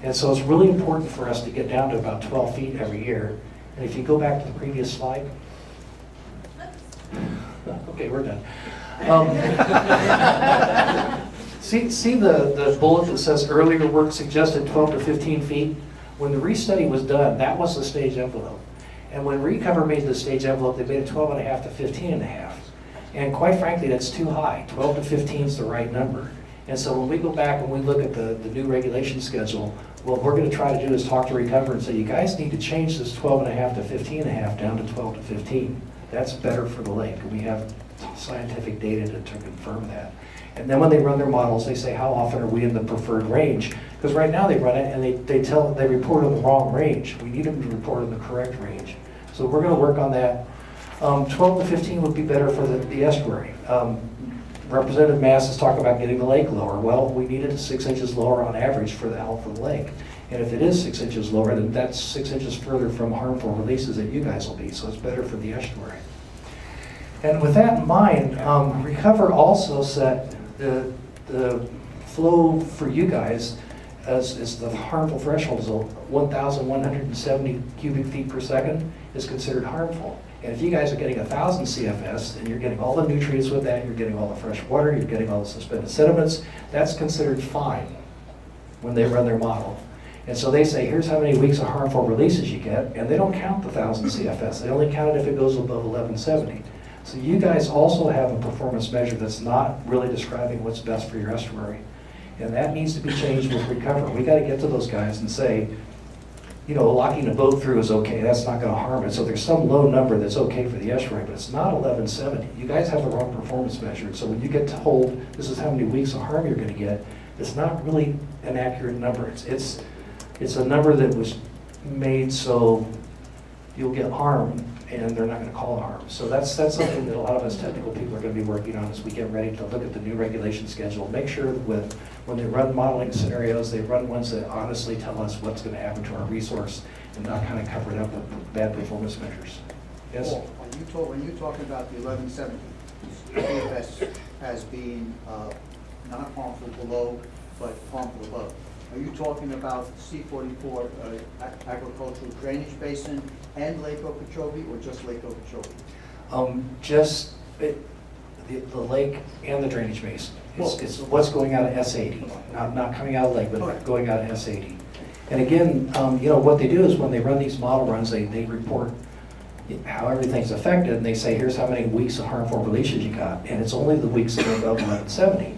And so it's really important for us to get down to about 12 feet every year. And if you go back to the previous slide. Okay, we're done. See the bullet that says earlier work suggested 12 to 15 feet? When the restudy was done, that was the stage envelope. And when Recover made the stage envelope, they made it 12.5 to 15.5. And quite frankly, that's too high. 12 to 15 is the right number. And so when we go back and we look at the new regulation schedule, what we're going to try to do is talk to Recover and say, you guys need to change this 12.5 to 15.5 down to 12 to 15. That's better for the lake. And we have scientific data to confirm that. And then when they run their models, they say, how often are we in the preferred range? Because right now they run it and they report on the wrong range. We need them to report on the correct range. So we're going to work on that. 12 to 15 would be better for the estuary. Representative Mass is talking about getting the lake lower. Well, we need it 6 inches lower on average for the health of the lake. And if it is 6 inches lower, then that's 6 inches further from harmful releases that you guys will be. So it's better for the estuary. And with that in mind, Recover also set the flow for you guys is the harmful threshold is 1,170 cubic feet per second is considered harmful. And if you guys are getting 1,000 CFS and you're getting all the nutrients with that, you're getting all the fresh water, you're getting all the suspended sediments, that's considered fine when they run their model. And so they say, here's how many weeks of harmful releases you get, and they don't count the 1,000 CFS. They only count it if it goes above 1170. So you guys also have a performance measure that's not really describing what's best for your estuary. And that needs to be changed with recovery. We gotta get to those guys and say, you know, locking a boat through is okay, that's not gonna harm it. So there's some low number that's okay for the estuary, but it's not 1170. You guys have the wrong performance measure. So when you get told this is how many weeks of harm you're gonna get, it's not really an accurate number. It's a number that was made so you'll get harm and they're not gonna call it harm. So that's something that a lot of us technical people are gonna be working on as we get ready to look at the new regulation schedule. Make sure that when they run modeling scenarios, they run ones that honestly tell us what's gonna happen to our resource and not kind of cover it up with bad performance measures. Yes? Paul, when you talking about the 1170, CFS as being not harmful below, but harmful above, are you talking about C-44 agricultural drainage basin and Lake Okeechobee, or just Lake Okeechobee? Just the lake and the drainage basin. It's what's going out of S80, not coming out of the lake, but going out of S80. And again, you know, what they do is when they run these model runs, they report how everything's affected, and they say, here's how many weeks of harmful releases you got, and it's only the weeks that are above 1170.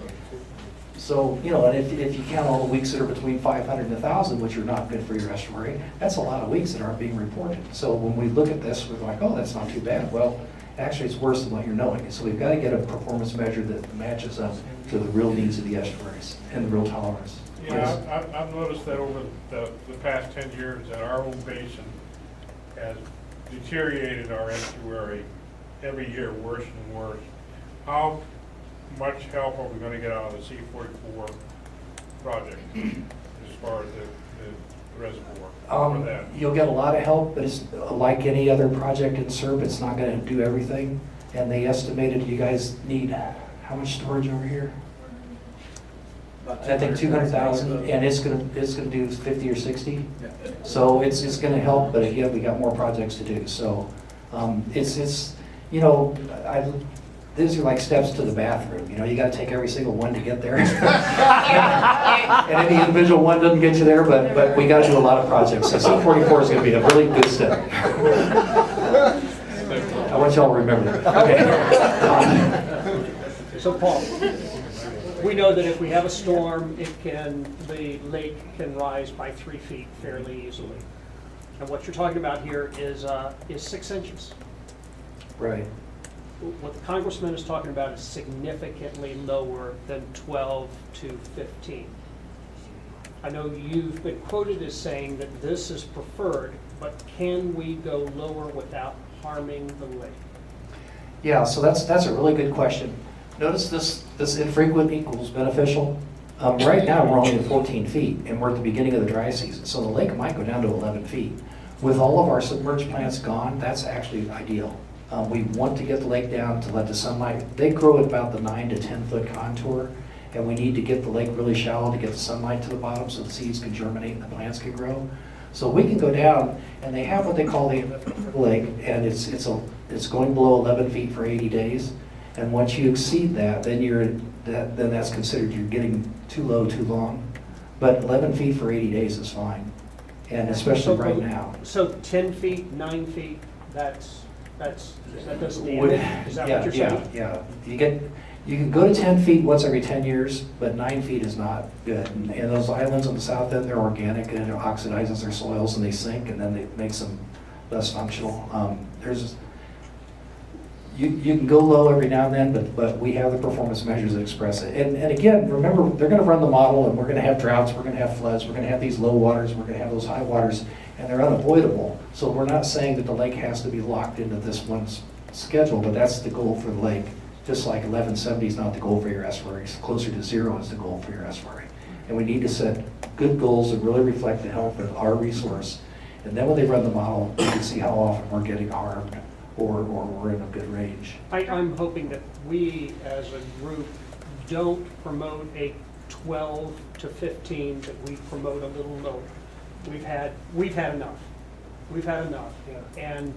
So, you know, and if you count all the weeks that are between 500 and 1,000, which are not good for your estuary, that's a lot of weeks that aren't being reported. So when we look at this, we're like, oh, that's not too bad. Well, actually, it's worse than what you're knowing. So we've got to get a performance measure that matches up to the real needs of the estuaries and the real tolerance. Yeah, I've noticed that over the past 10 years that our own basin has deteriorated our estuary every year, worse and worse. How much help are we going to get out of the C-44 project as far as the reservoir for that? You'll get a lot of help, but it's like any other project in SERP, it's not going to do everything. And they estimated you guys need how much storage over here? I think 200,000, and it's gonna do 50 or 60. So it's gonna help, but again, we got more projects to do. So it's you know, these are like steps to the bathroom. You know, you got to take every single one to get there. And any individual one doesn't get you there, but we got to do a lot of projects. So C-44 is going to be a really good step. I want y'all to remember that. Okay. So Paul, we know that if we have a storm, the lake can rise by 3 feet fairly easily. And what you're talking about here is 6 inches. Right. What the congressman is talking about is significantly lower than 12 to 15. I know you've been quoted as saying that this is preferred, but can we go lower without harming the lake? Yeah, so that's a really good question. Notice this infrequent equals beneficial. Right now, we're only at 14 feet, and we're at the beginning of the dry season, so the lake might go down to 11 feet. With all of our submerged plants gone, that's actually ideal. We want to get the lake down to let the sunlight, they grow at about the 9 to 10 foot contour, and we need to get the lake really shallow to get the sunlight to the bottom so the seeds can germinate and the plants can grow. So we can go down, and they have what they call the lake, and it's going below 11 feet for 80 days. And once you exceed that, then that's considered you're getting too low, too long. But 11 feet for 80 days is fine, and especially right now. So 10 feet, 9 feet, that doesn't damage? Is that what you're saying? Yeah. You can go to 10 feet once every 10 years, but 9 feet is not good. And those islands on the south end, they're organic, and it oxidizes their soils, and they sink, and then it makes them less functional. You can go low every now and then, but we have the performance measures that express it. And again, remember, they're going to run the model, and we're going to have droughts, we're going to have floods, we're going to have these low waters, we're going to have those high waters, and they're unavoidable. So we're not saying that the lake has to be locked into this one schedule, but that's the goal for the lake. Just like 1170 is not the goal for your estuary, closer to 0 is the goal for your estuary. And we need to set good goals that really reflect the health of our resource. And then when they run the model, you can see how often we're getting harmed or we're in a good range. I'm hoping that we as a group don't promote a 12 to 15 that we promote a little lower. We've had enough. We've had enough. And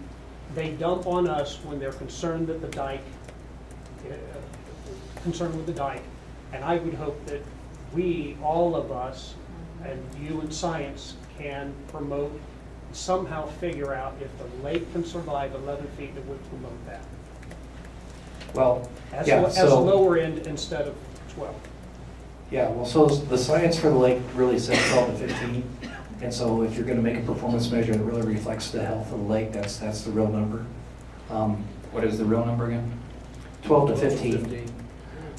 they dump on us when they're concerned that the dike, concerned with the dike. And I would hope that we, all of us, and you in science, can promote, somehow figure out if the lake can survive 11 feet, that would promote that. Well, As yeah, as a so, lower end instead of 12. yeah, well, so the science for the lake really says 12 to 15. And so if you're gonna make a performance measure that really reflects the health of the lake, that's the real number. What is the real number again? 12 to 15.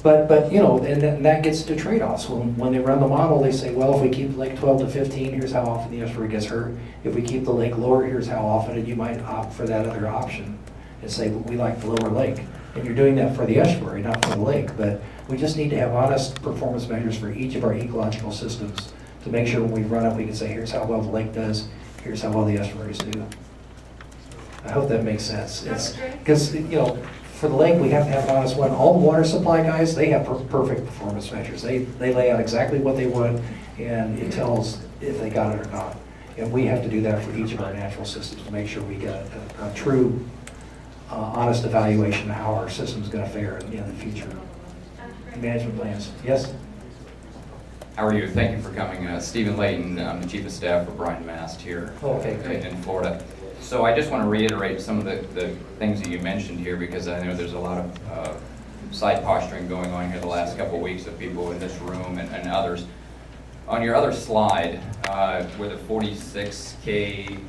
But you know, and that gets to trade-offs. When they run the model, they say, well, if we keep the lake 12 to 15, here's how often the estuary gets hurt. If we keep the lake lower, here's how often, and you might opt for that other option and say, well, we like the lower lake. And you're doing that for the estuary, not for the lake. But we just need to have honest performance measures for each of our ecological systems to make sure when we run it, we can say, here's how well the lake does, here's how well the estuaries do. I hope that makes sense. Because, you know, for the lake, we have to have an honest one. All the water supply guys, they have perfect performance measures. They lay out exactly what they want, and it tells if they got it or not. And we have to do that for each of our natural systems to make sure we get a true, honest evaluation of how our system's going to fare in the future. Management plans. Yes? How are you? Thank you for coming. Stephen Layton, I'm the Chief of Staff for Brian Mast here in Florida. So I just want to reiterate some of the things that you mentioned here, because I know there's a lot of side posturing going on here the last couple of weeks of people in this room and others. On your other slide, where the 46K, I think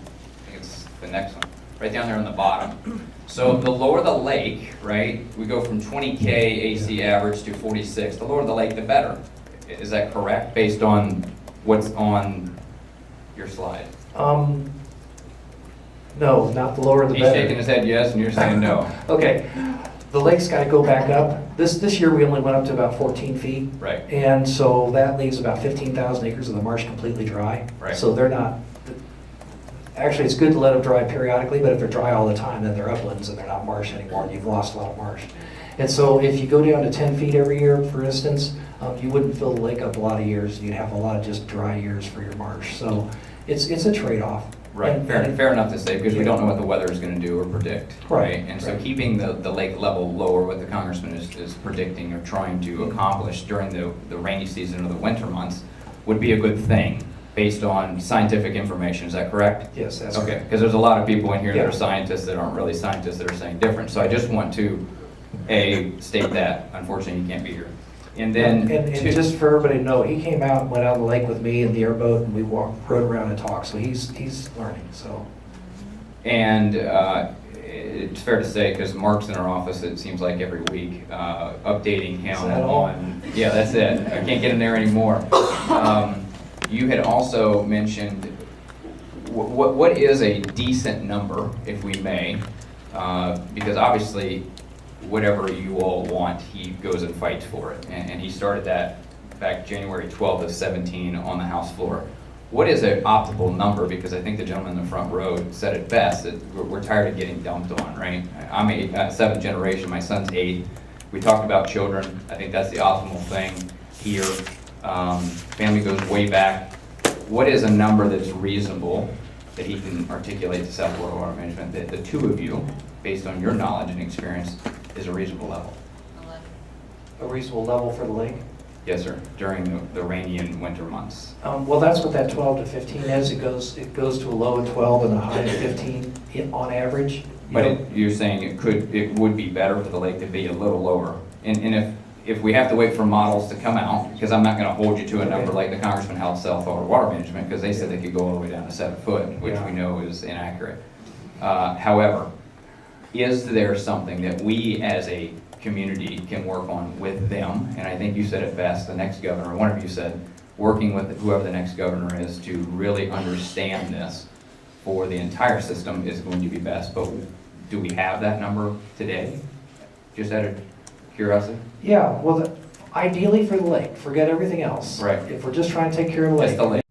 it's the next one, right down there on the bottom. So the lower the lake, right, we go from 20K AC average to 46. The lower the lake, the better. Is that correct, based on what's on your slide? No, not the lower the better. He's shaking his head yes, and you're saying no. Okay. The lake's got to go back up. This year we only went up to about 14 feet. Right. And so that leaves about 15,000 acres of the marsh completely dry. Right. So they're not, actually it's good to let them dry periodically, but if they're dry all the time, then they're uplands and they're not marsh anymore, and you've lost a lot of marsh. And so if you go down to 10 feet every year, for instance, you wouldn't fill the lake up a lot of years. You'd have a lot of just dry years for your marsh. So it's a trade-off. Right, fair enough to say, because we don't know what the weather is going to do or predict, right? And so keeping the lake level lower, what the congressman is predicting or trying to accomplish during the rainy season or the winter months would be a good thing based on scientific information. Is that correct? Yes, that's okay. correct. Because there's a lot of people in here that are scientists that aren't really scientists that are saying different. So I just want to, state that. Unfortunately, you can't be here. And then, and just for everybody to know, he came out and went out on the lake with me in the airboat, and we rode around and talked. So he's learning. So. And it's fair to say, because Mark's in our office, it seems like every week, updating him on. Yeah, that's it. I can't get in there anymore. You had also mentioned what is a decent number, if we may, because obviously, whatever you all want, he goes and fights for it. And he started that back January 12th of 17 on the House floor. What is an optimal number? Because I think the gentleman in the front row said it best, that we're tired of getting dumped on, right? I'm seventh generation, my son's 8. We talked about children. I think that's the optimal thing here. Family goes way back. What is a number that's reasonable that he can articulate to South Florida Water Management, that the two of you, based on your knowledge and experience, is a reasonable level? 11. A reasonable level for the lake? Yes, sir, during the rainy and winter months. Well, that's what that 12 to 15 is. It goes to a low of 12 and a high of 15 on average. But you're saying it would be better for the lake to be a little lower. And if we have to wait for models to come out, because I'm not going to hold you to a number like the Congressman held South Florida Water Management, because they said they could go all the way down to 7 foot, which we know is inaccurate. However, is there something that we as a community can work on with them? And I think you said it best, the next governor, one of you said, working with whoever the next governor is to really understand this for the entire system is going to be best. But do we have that number today? Just out of curiosity? Yeah, well, ideally for the lake, forget everything else. Right. If we're just trying to take care of the lake. Just the lake.